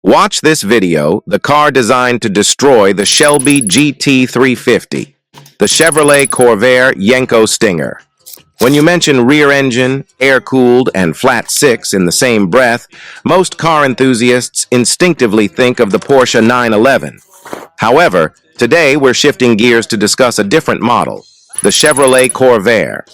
Watch this video, the car designed to destroy the Shelby GT350, the Chevrolet Corvair Yenko Stinger. When you mention rear engine, air-cooled, and flat six in the same breath, most car enthusiasts instinctively think of the Porsche 911. However, today we're shifting gears to discuss a different model, the Chevrolet Corvair.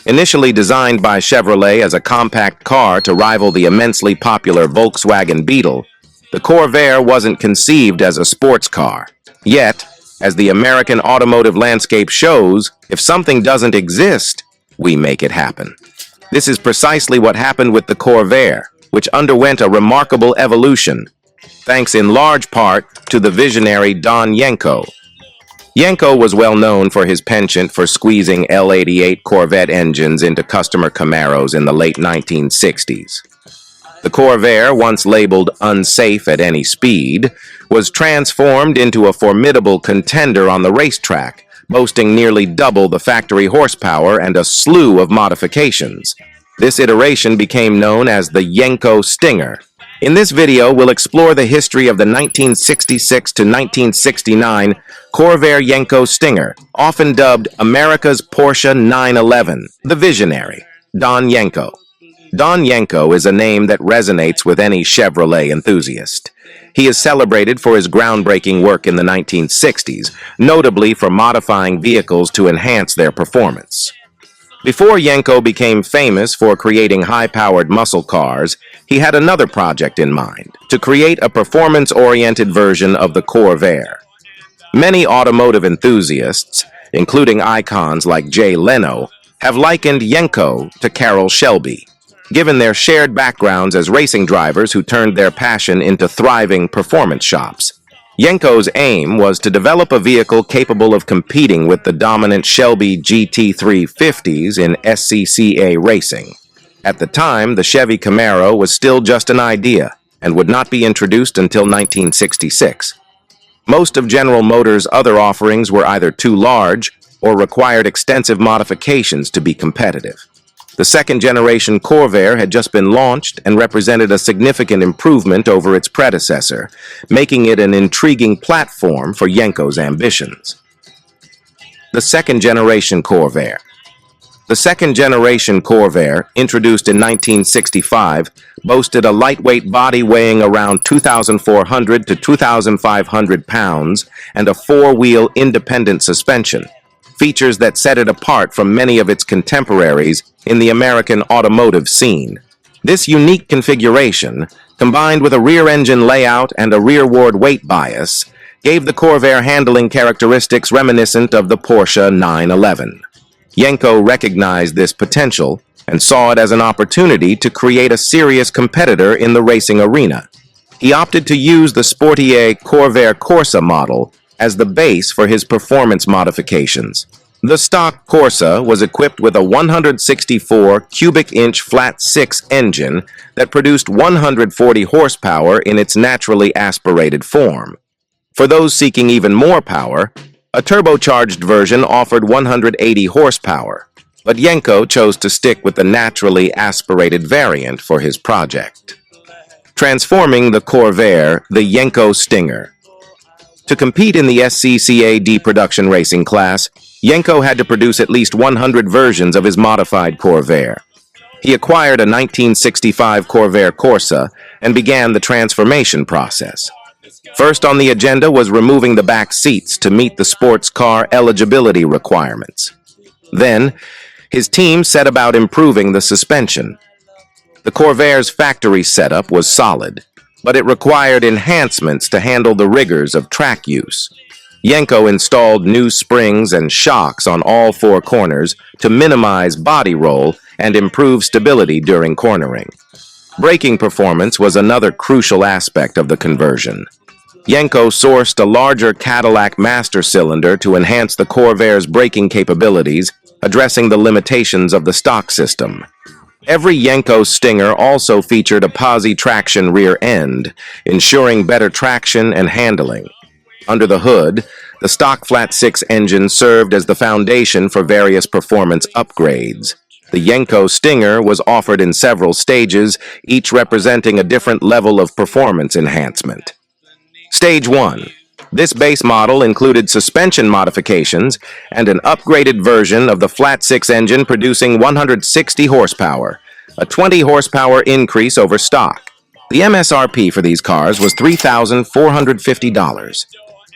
Initially designed by Chevrolet as a compact car to rival the immensely popular Volkswagen Beetle, the Corvair wasn't conceived as a sports car. Yet, as the American automotive landscape shows, if something doesn't exist, we make it happen. This is precisely what happened with the Corvair, which underwent a remarkable evolution, thanks in large part to the visionary Don Yenko. Yenko was well known for his penchant for squeezing L88 Corvette engines into customer Camaros in the late 1960s. The Corvair, once labeled unsafe at any speed, was transformed into a formidable contender on the racetrack, boasting nearly double the factory horsepower and a slew of modifications. This iteration became known as the Yenko Stinger. In this video, we'll explore the history of the 1966 to 1969 Corvair Yenko Stinger, often dubbed America's Porsche 911, the visionary, Don Yenko. Don Yenko is a name that resonates with any Chevrolet enthusiast. He is celebrated for his groundbreaking work in the 1960s, notably for modifying vehicles to enhance their performance. Before Yenko became famous for creating high-powered muscle cars, he had another project in mind, to create a performance-oriented version of the Corvair. Many automotive enthusiasts, including icons like Jay Leno, have likened Yenko to Carroll Shelby, given their shared backgrounds as racing drivers who turned their passion into thriving performance shops. Yenko's aim was to develop a vehicle capable of competing with the dominant Shelby GT350s in SCCA racing. At the time, the Chevy Camaro was still just an idea and would not be introduced until 1966. Most of General Motors' other offerings were either too large or required extensive modifications to be competitive. The second-generation Corvair had just been launched and represented a significant improvement over its predecessor, making it an intriguing platform for Yenko's ambitions. The second-generation Corvair. The second-generation Corvair, introduced in 1965, boasted a lightweight body weighing around 2,400 to 2,500 pounds and a four-wheel independent suspension, features that set it apart from many of its contemporaries in the American automotive scene. This unique configuration, combined with a rear-engine layout and a rearward weight bias, gave the Corvair handling characteristics reminiscent of the Porsche 911. Yenko recognized this potential and saw it as an opportunity to create a serious competitor in the racing arena. He opted to use the sportier Corvair Corsa model as the base for his performance modifications. The stock Corsa was equipped with a 164 cubic inch flat six engine that produced 140 horsepower in its naturally aspirated form. For those seeking even more power, a turbocharged version offered 180 horsepower, but Yenko chose to stick with the naturally aspirated variant for his project, transforming the Corvair the Yenko Stinger. To compete in the SCCA D production racing class, Yenko had to produce at least 100 versions of his modified Corvair. He acquired a 1965 Corvair Corsa and began the transformation process. First on the agenda was removing the back seats to meet the sports car eligibility requirements. Then, his team set about improving the suspension. The Corvair's factory setup was solid, but it required enhancements to handle the rigors of track use. Yenko installed new springs and shocks on all four corners to minimize body roll and improve stability during cornering. Braking performance was another crucial aspect of the conversion. Yenko sourced a larger Cadillac master cylinder to enhance the Corvair's braking capabilities, addressing the limitations of the stock system. Every Yenko Stinger also featured a posi traction rear end, ensuring better traction and handling. Under the hood, the stock flat-six engine served as the foundation for various performance upgrades. The The Yenko Stinger was offered in several stages, each representing a different level of performance enhancement. Stage 1. This base model included suspension modifications and an upgraded version of the flat-six engine producing 160 horsepower, a 20 horsepower increase over stock. The MSRP for these cars was $3,450.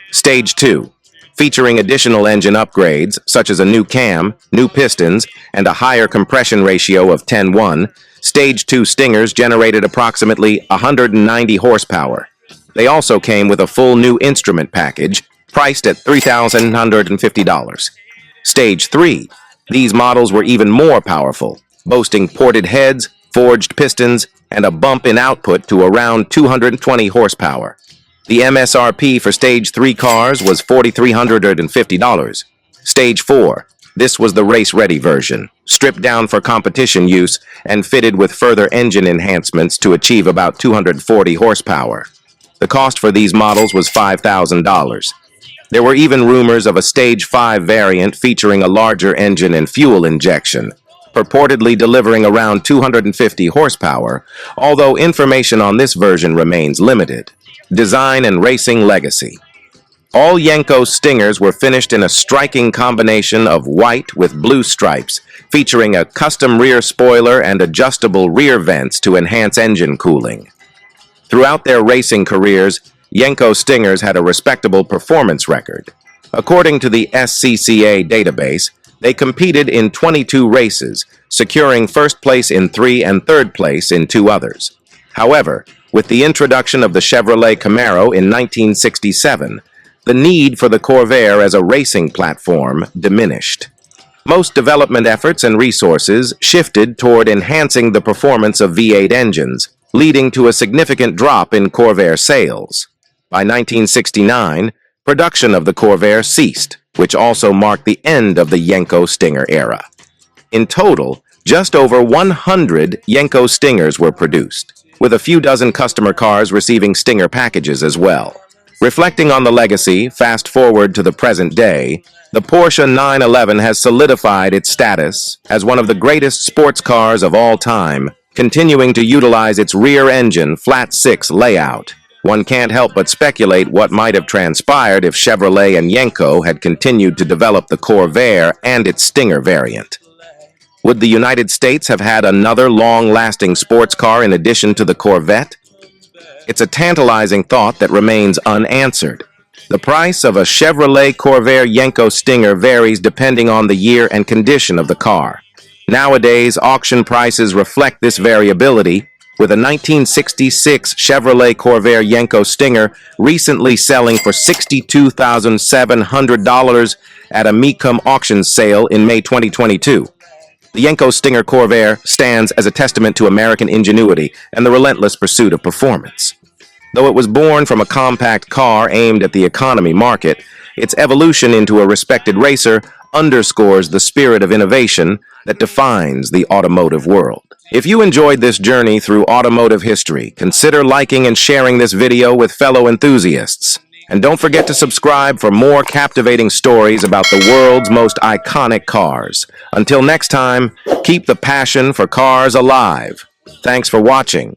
Stage 2. Featuring additional engine upgrades, such as a new cam, new pistons, and a higher compression ratio of 10:1, Stage 2 Stingers generated approximately 190 horsepower. They also came with a full new instrument package, priced at $3,150. Stage 3. These models were even more powerful, boasting ported heads, forged pistons, and a bump in output to around 220 horsepower. The MSRP for Stage 3 cars was $4,350. Stage 4. This was the race-ready version, stripped down for competition use and fitted with further engine enhancements to achieve about 240 horsepower. The cost for these models was $5,000. There were even rumors of a Stage 5 variant featuring a larger engine and fuel injection, purportedly delivering around 250 horsepower, although information on this version remains limited. Design and racing legacy. All Yenko Stingers were finished in a striking combination of white with blue stripes, featuring a custom rear spoiler and adjustable rear vents to enhance engine cooling. Throughout their racing careers, Yenko Stingers had a respectable performance record. According to the SCCA database, they competed in 22 races, securing first place in 3 and third place in 2 others. However, with the introduction of the Chevrolet Camaro in 1967, the need for the Corvair as a racing platform diminished. Most development efforts and resources shifted toward enhancing the performance of V8 engines, leading to a significant drop in Corvair sales. By 1969, production of the Corvair ceased, which also marked the end of the Yenko Stinger era. In total, just over 100 Yenko Stingers were produced, with a few dozen customer cars receiving Stinger packages as well. Reflecting on the legacy, fast forward to the present day, the Porsche 911 has solidified its status as one of the greatest sports cars of all time, continuing to utilize its rear-engine flat-six layout. One can't help but speculate what might have transpired if Chevrolet and Yenko had continued to develop the Corvair and its Stinger variant. Would the United States have had another long-lasting sports car in addition to the Corvette? It's a tantalizing thought that remains unanswered. The price of a Chevrolet Corvair Yenko Stinger varies depending on the year and condition of the car. Nowadays, auction prices reflect this variability, with a 1966 Chevrolet Corvair Yenko Stinger recently selling for $62,700 at a Mecum auction sale in May 2022. The Yenko Stinger Corvair stands as a testament to American ingenuity and the relentless pursuit of performance. Though it was born from a compact car aimed at the economy market, its evolution into a respected racer underscores the spirit of innovation that defines the automotive world. If you enjoyed this journey through automotive history, consider liking and sharing this video with fellow enthusiasts. And don't forget to subscribe for more captivating stories about the world's most iconic cars. Until next time, keep the passion for cars alive. Thanks for watching.